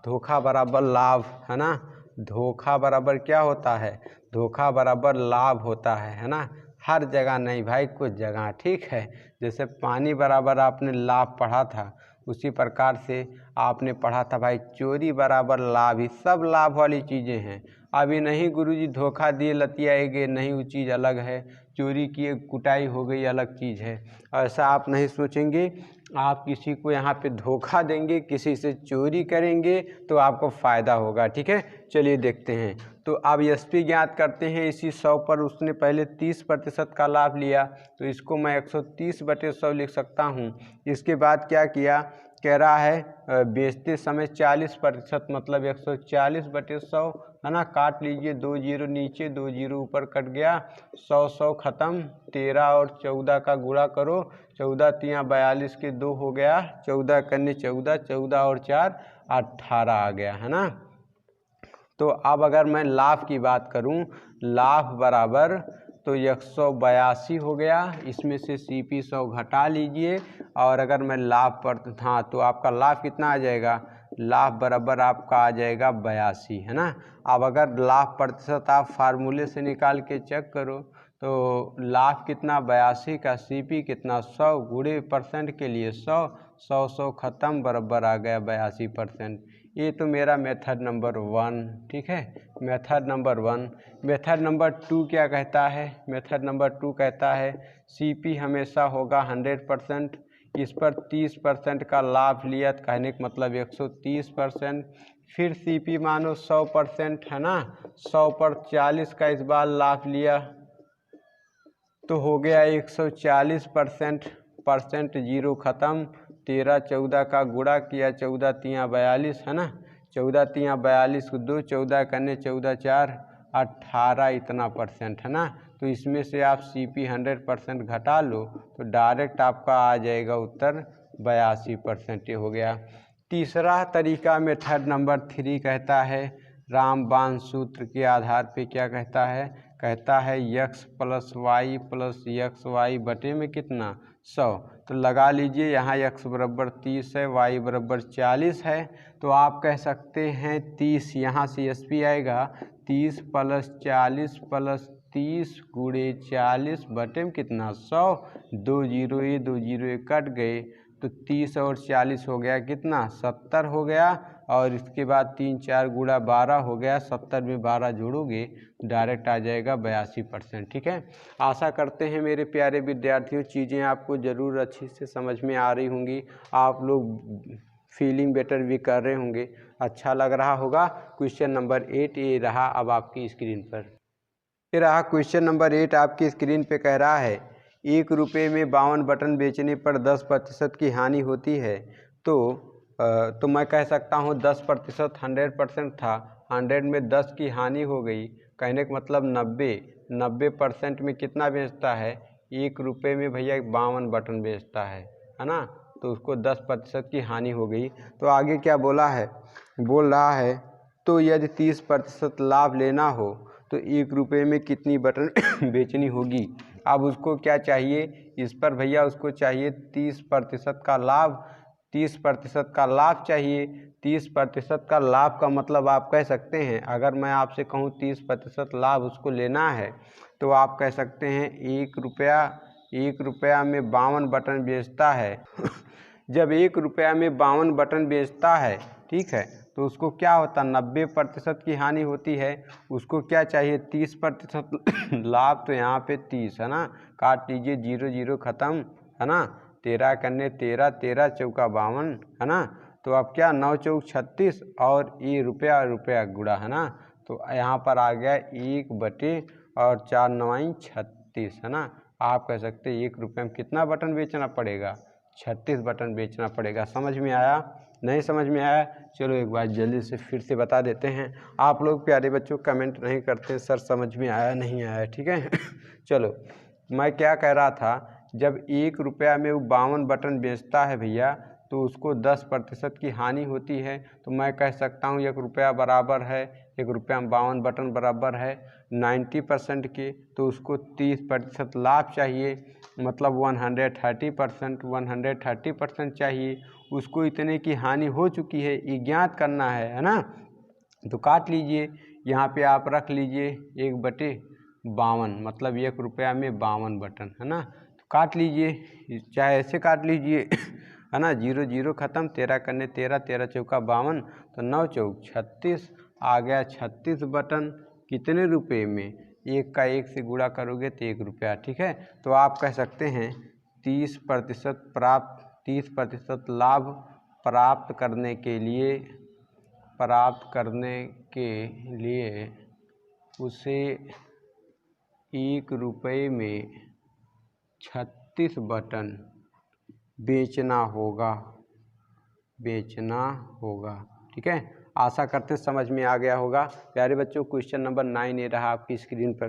धोखा बराबर लाभ है ना। धोखा बराबर क्या होता है, धोखा बराबर लाभ होता है ना। हर जगह नहीं भाई, कुछ जगह, ठीक है। जैसे पानी बराबर आपने लाभ पढ़ा था, उसी प्रकार से आपने पढ़ा था भाई चोरी बराबर लाभ ही। सब लाभ वाली चीज़ें हैं। अभी नहीं गुरुजी धोखा दिए लतियाएंगे, नहीं, वो चीज़ अलग है। चोरी किए कुटाई हो गई अलग चीज़ है। ऐसा आप नहीं सोचेंगे। आप किसी को यहाँ पे धोखा देंगे, किसी से चोरी करेंगे तो आपको फ़ायदा होगा, ठीक है। चलिए देखते हैं। तो अब एसपी ज्ञात करते हैं। इसी 100 पर उसने पहले 30% का लाभ लिया, तो इसको मैं 130/100 लिख सकता हूँ। इसके बाद क्या किया, कह रहा है बेचते समय 40%, मतलब 140/100 है ना। काट लीजिए, 2 जीरो नीचे 2 जीरो ऊपर कट गया, 100 ख़त्म। 13 और 14 का गुणा करो, 14 तियाँ 42 के 2 हो गया, 14 कन्ने 14, 14 और 4 18 आ गया है ना। तो अब अगर मैं लाभ की बात करूं, लाभ बराबर तो 182 हो गया। इसमें से सीपी 100 घटा लीजिए, और अगर मैं लाभ पर था तो आपका लाभ कितना आ जाएगा, लाभ बराबर आपका आ जाएगा 82 है ना। अब अगर लाभ प्रतिशत आप फार्मूले से निकाल के चेक करो तो लाभ कितना 82 का सीपी कितना 100 गुणे परसेंट के लिए 100 ख़त्म, बराबर आ गया 82%। ये तो मेरा मेथड नंबर 1, ठीक है, मेथड नंबर 1। मेथड नंबर 2 क्या कहता है, मेथड नंबर 2 कहता है सीपी हमेशा होगा 100%, इस पर 30% का लाभ लिया, कहने का मतलब 130%। फिर सीपी मानो 100% है ना, 100 पर 40 का इस बार लाभ लिया तो हो गया 140%, जीरो ख़त्म। 13 14 का गुणा किया, 14 तियाँ 42 है ना, 14 तियाँ 42 को 2, 14 कन्ने 14 4 18, इतना परसेंट है ना। तो इसमें से आप सीपी 100% घटा लो तो डायरेक्ट आपका आ जाएगा उत्तर 82%। ये हो गया। तीसरा तरीका मेथड नंबर 3 कहता है रामबाण सूत्र के आधार पे क्या कहता है x + y + xy बटे में कितना 100। तो लगा लीजिए, यहाँ x बराबर 30 है, y बराबर 40 है, तो आप कह सकते हैं 30, यहाँ से एसपी आएगा 30 + 40 + 30 गुणे 40 बटे में कितना 100। 2 जीरो ये 2 जीरो ये कट गए, तो 30 और 40 हो गया कितना 70 हो गया, और इसके बाद 3 4 गुणा 12 हो गया, 70 में 12 जोड़ोगे डायरेक्ट आ जाएगा 82%, ठीक है। आशा करते हैं मेरे प्यारे विद्यार्थियों चीज़ें आपको ज़रूर अच्छी से समझ में आ रही होंगी, आप लोग फीलिंग बेटर भी कर रहे होंगे, अच्छा लग रहा होगा। क्वेश्चन नंबर 8 ये रहा अब आपकी स्क्रीन पर। ये रहा क्वेश्चन नंबर 8 आपकी स्क्रीन पे। कह रहा है 1 रुपये में 52 बटन बेचने पर 10% की हानि होती है। तो मैं कह सकता हूँ 10%, 100% था, 100 में 10 की हानि हो गई, कहने का मतलब 90% में कितना बेचता है, 1 रुपये में भैया 52 बटन बेचता है ना। तो उसको 10% की हानि हो गई। तो आगे क्या बोल रहा है तो यदि 30% लाभ लेना हो तो 1 रुपये में कितनी बटन बेचनी होगी। अब उसको क्या चाहिए, इस पर भैया उसको चाहिए 30% का लाभ, 30% का लाभ चाहिए। 30% का लाभ का मतलब आप कह सकते हैं, अगर मैं आपसे कहूँ 30% लाभ उसको लेना है तो आप कह सकते हैं 1 रुपया में 52 बटन बेचता है जब 1 रुपया में 52 बटन बेचता है, ठीक है, तो उसको क्या होता, 90% की हानि होती है। उसको क्या चाहिए 30% लाभ, तो यहाँ पे 30 है ना, काट लीजिए, 0 0 ख़त्म है ना। 13 कन्ने 13, 13 चौका 52 है ना। तो अब क्या 9 चौक 36 और ये रुपया गुणा है ना, तो यहाँ पर आ गया 1 बटे और 4 9 36 36 है ना। आप कह सकते हैं 1 रुपये में कितना बटन बेचना पड़ेगा, 36 बटन बेचना पड़ेगा। समझ में आया? नहीं समझ में आया? चलो एक बार जल्दी से फिर से बता देते हैं। आप लोग प्यारे बच्चों कमेंट नहीं करते सर समझ में आया नहीं आया, ठीक है। चलो मैं क्या कह रहा था, जब 1 रुपया में वो 52 बटन बेचता है भैया तो उसको 10% की हानि होती है। तो मैं कह सकता हूँ 1 रुपया बराबर है, 1 रुपया में 52 बटन बराबर है 90% के, तो उसको 30% लाभ चाहिए, मतलब 130% चाहिए। उसको इतने की हानि हो चुकी है, ये ज्ञात करना है ना। तो काट लीजिए, यहाँ पे आप रख लीजिए 1/52, मतलब 1 रुपया में 52 बटन है ना। तो काट लीजिए, चाहे ऐसे काट लीजिए है ना, 0 0 खत्म, 13 करने 13, 13 चौका 52, तो 9 चौक 36 आ गया 36 बटन। कितने रुपए में? 1 का 1 से गुणा करोगे तो 1 रुपया, ठीक है। तो आप कह सकते हैं 30% लाभ प्राप्त करने के लिए उसे 1 रुपये में 36 बटन बेचना होगा, ठीक है। आशा करते समझ में आ गया होगा प्यारे बच्चों। क्वेश्चन नंबर 9 ये रहा आपकी स्क्रीन पर।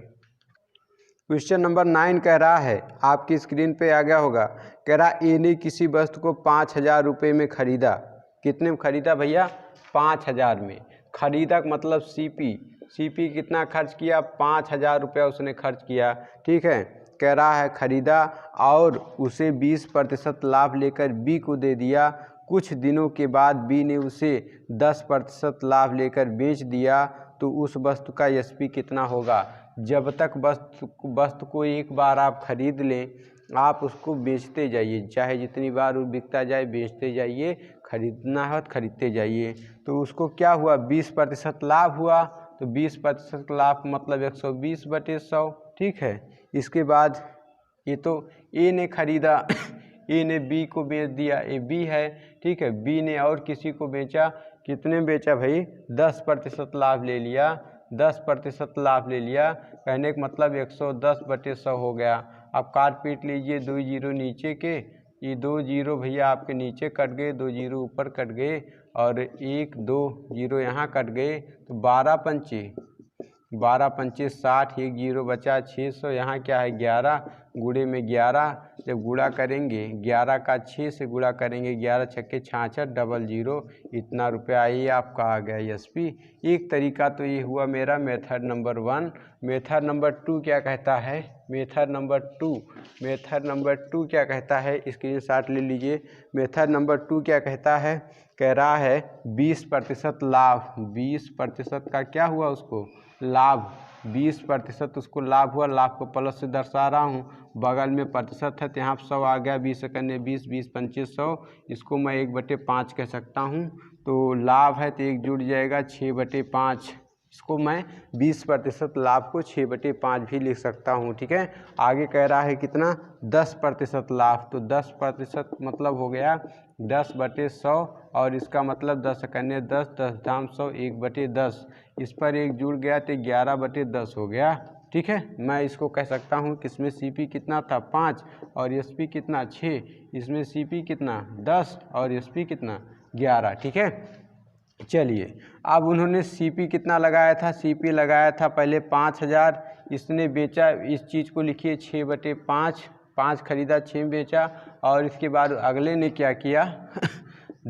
क्वेश्चन नंबर 9 कह रहा है, आपकी स्क्रीन पे आ गया होगा, कह रहा ए ने किसी वस्तु को 5000 रुपये में खरीदा। कितने में खरीदा भैया? 5000 में खरीदा, मतलब सीपी कितना खर्च किया? 5000 रुपया उसने खर्च किया, ठीक है। कह रहा है खरीदा और उसे 20% लाभ लेकर बी को दे दिया। कुछ दिनों के बाद बी ने उसे 10% लाभ लेकर बेच दिया, तो उस वस्तु का एसपी कितना होगा? जब तक वस्तु को एक बार आप खरीद लें, आप उसको बेचते जाइए, चाहे जितनी बार वो बिकता जाए बेचते जाइए, खरीदना है तो खरीदते जाइए। तो उसको क्या हुआ? 20% लाभ हुआ, तो 20% लाभ मतलब 120/100, ठीक है। इसके बाद ये तो ए ने खरीदा ए ने बी को बेच दिया, ए बी है, ठीक है। बी ने और किसी को बेचा, कितने में बेचा भाई? 10% लाभ ले लिया, 10% लाभ ले लिया, कहने का मतलब 110/100 हो गया। अब काट पीट लीजिए, 2 जीरो नीचे के, ये 2 जीरो भैया आपके नीचे कट गए, 2 जीरो ऊपर कट गए, और 1 2 जीरो यहाँ कट गए, तो 12 पंचे 60, 1 जीरो बचा 600, यहाँ क्या है 11, गुणे में 11, जब गुणा करेंगे 11 का 6 से गुणा करेंगे, 11 छक्के 66, 00, इतना रुपया ये आपका आ गया एसपी। एक तरीका तो ये हुआ मेरा मेथड नंबर 1। मेथड नंबर 2 क्या कहता है? मेथड नंबर 2 क्या कहता है? स्क्रीनशॉट ले लीजिए। मेथड नंबर 2 क्या कहता है? कह रहा है 20% लाभ, 20% का क्या हुआ उसको? लाभ, 20% उसको लाभ हुआ। लाभ को प्लस से दर्शा रहा हूँ, बगल में प्रतिशत है तो यहाँ 100 आ गया, 20 कन्ने 20, 20 पंचे 100, इसको मैं 1/5 कह सकता हूँ। तो लाभ है तो 1 जुड़ जाएगा 6/5, इसको मैं 20% लाभ को 6/5 भी लिख सकता हूँ, ठीक है। आगे कह रहा है कितना? 10% लाभ, तो 10% मतलब हो गया 10/100, और इसका मतलब 10 कन्ने 10, 10 धाम 100, 1/10, इस पर 1 जुड़ गया तो 11/10 हो गया, ठीक है। मैं इसको कह सकता हूँ कि इसमें सीपी कितना था? 5 और एसपी कितना? 6। इसमें सीपी कितना? 10 और एसपी कितना? 11, ठीक है। चलिए, अब उन्होंने सीपी कितना लगाया था? सीपी लगाया था पहले 5000, इसने बेचा, इस चीज़ को लिखिए 6/5, 5 खरीदा 6 बेचा, और इसके बाद अगले ने क्या किया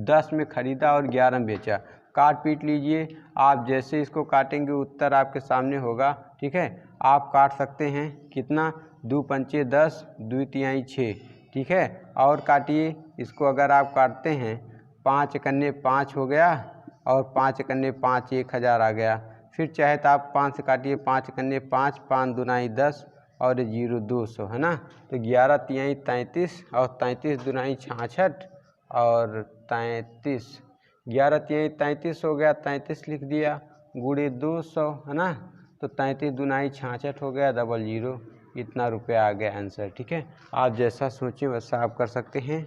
10 में खरीदा और 11 में बेचा। काट पीट लीजिए, आप जैसे इसको काटेंगे उत्तर आपके सामने होगा, ठीक है। आप काट सकते हैं, कितना? 2 पंचे 10, 2 तिहाई 6, ठीक है। और काटिए इसको, अगर आप काटते हैं 5 कन्ने 5 हो गया, और 5 कन्ने 5, 1000 आ गया। फिर चाहे तो आप 5 से काटिए, 5 कन्ने 5, 5 दूनाई 10, और 0 200 है ना। तो 11 तिहाई 33, और 33 दूनाई 66, और 33, 11 तिहाई 33 हो गया, 33 लिख दिया, गुणे 200 है ना। तो 33 दूनाई 66 हो गया, 00, इतना रुपया आ गया आंसर, ठीक है। आप जैसा सोचें वैसा आप कर सकते हैं।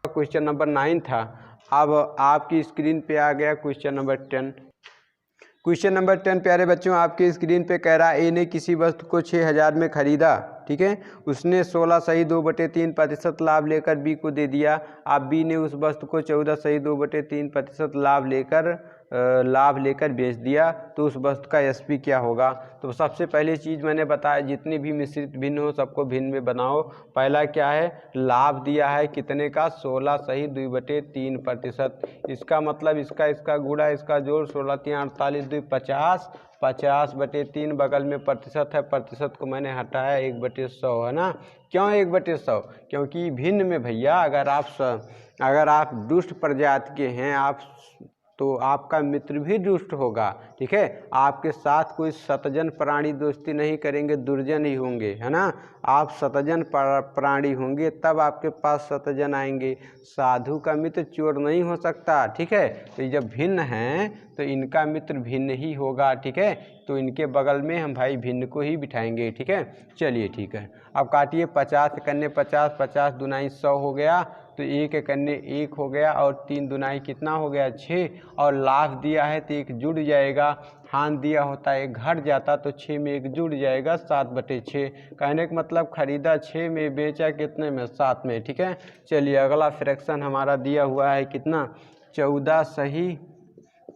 क्वेश्चन नंबर 9 था। अब आपकी स्क्रीन पे आ गया क्वेश्चन नंबर 10। क्वेश्चन नंबर 10 प्यारे बच्चों आपके स्क्रीन पे कह रहा है ए ने किसी वस्तु को 6000 में खरीदा, ठीक है। उसने 16 सही 2/3% लाभ लेकर बी को दे दिया। अब बी ने उस वस्तु को 14 सही 2/3% लाभ लेकर बेच दिया, तो उस वस्तु का एसपी क्या होगा। तो सबसे पहली चीज़ मैंने बताया जितनी भी मिश्रित भिन्न हो सबको भिन्न में बनाओ। पहला क्या है, लाभ दिया है कितने का, 16 सही 2/3%। इसका मतलब इसका गुणा इसका जोड़, 16 3 48 2 50, 50/3 बगल में प्रतिशत है, प्रतिशत को मैंने हटाया 1/100 है ना। क्यों 1/100, क्योंकि भिन्न में भैया अगर आप दुष्ट प्रजाति के हैं आप तो आपका मित्र भी दुष्ट होगा, ठीक है। आपके साथ कोई शतजन प्राणी दोस्ती नहीं करेंगे, दुर्जन ही होंगे, है ना। आप शतजन प्राणी होंगे तब आपके पास शतजन आएंगे। साधु का मित्र चोर नहीं हो सकता, ठीक है। तो जब भिन्न हैं तो इनका मित्र भिन्न ही होगा, ठीक है। तो इनके बगल में हम भाई भिन्न को ही बिठाएंगे, ठीक है। चलिए ठीक है, अब काटिए। 50 कन्ने 50, 50 दुनाई 100 हो गया, तो 1 कन्ने 1 हो गया, और 3 दुनाई कितना हो गया 6, और लाभ दिया है तो 1 जुड़ जाएगा, हान दिया होता है 1 घट जाता, तो 6 में 1 जुड़ जाएगा 7/6। कहने का मतलब खरीदा 6 में, बेचा कितने में 7 में, ठीक है। चलिए अगला फ्रैक्शन हमारा दिया हुआ है कितना, 14 सही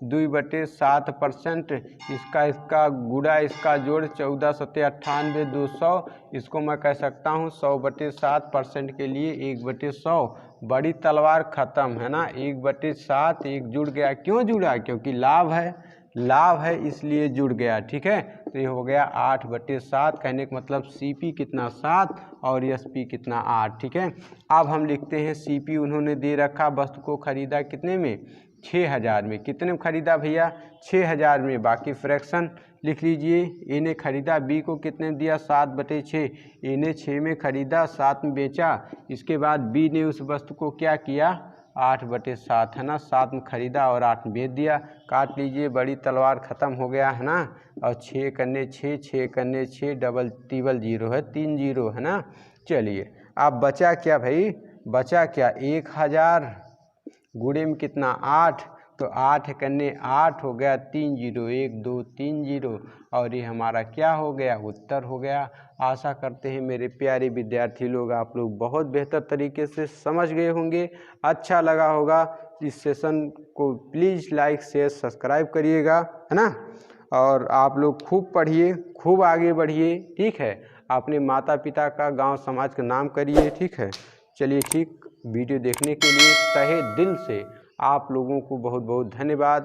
2/7%। इसका गुणा इसका जोड़, 14 सत्ते 98 200। इसको मैं कह सकता हूँ 100/7% के लिए 1/100। बड़ी तलवार ख़त्म, है ना। 1/7 1 जुड़ गया, क्यों जुड़ा, क्योंकि लाभ है इसलिए जुड़ गया, ठीक है। तो ये हो गया 8/7। कहने का मतलब सीपी कितना 7 और एसपी कितना 8, ठीक है। अब हम लिखते हैं सीपी उन्होंने दे रखा, वस्तु को खरीदा कितने में, 6000 में। कितने में खरीदा भैया, 6000 में। बाकी फ्रैक्शन लिख लीजिए। ए ने खरीदा, बी को कितने दिया, 7/6। ए ने 6 में खरीदा, 7 में बेचा। इसके बाद बी ने उस वस्तु को क्या किया, 8/7, है ना। 7 में खरीदा और 8 में बेच दिया। काट लीजिए, बड़ी तलवार ख़त्म हो गया, है ना। और 6 कन्ने 6, 6 कन्ने 6, डबल टिबल 0 है, 3 0, है ना। चलिए अब बचा क्या भाई, बचा क्या, 1000 गुणे में कितना 8, तो 8 कन्ने 8 हो गया, 3 0, 1 2 3 0, और ये हमारा क्या हो गया, उत्तर हो गया। आशा करते हैं मेरे प्यारे विद्यार्थी लोग आप लोग बहुत बेहतर तरीके से समझ गए होंगे, अच्छा लगा होगा। इस सेशन को प्लीज़ लाइक शेयर सब्सक्राइब करिएगा, है ना। और आप लोग खूब पढ़िए, खूब आगे बढ़िए, ठीक है। अपने माता पिता का, गांव समाज का नाम करिए, ठीक है। चलिए ठीक, वीडियो देखने के लिए तहे दिल से आप लोगों को बहुत बहुत धन्यवाद।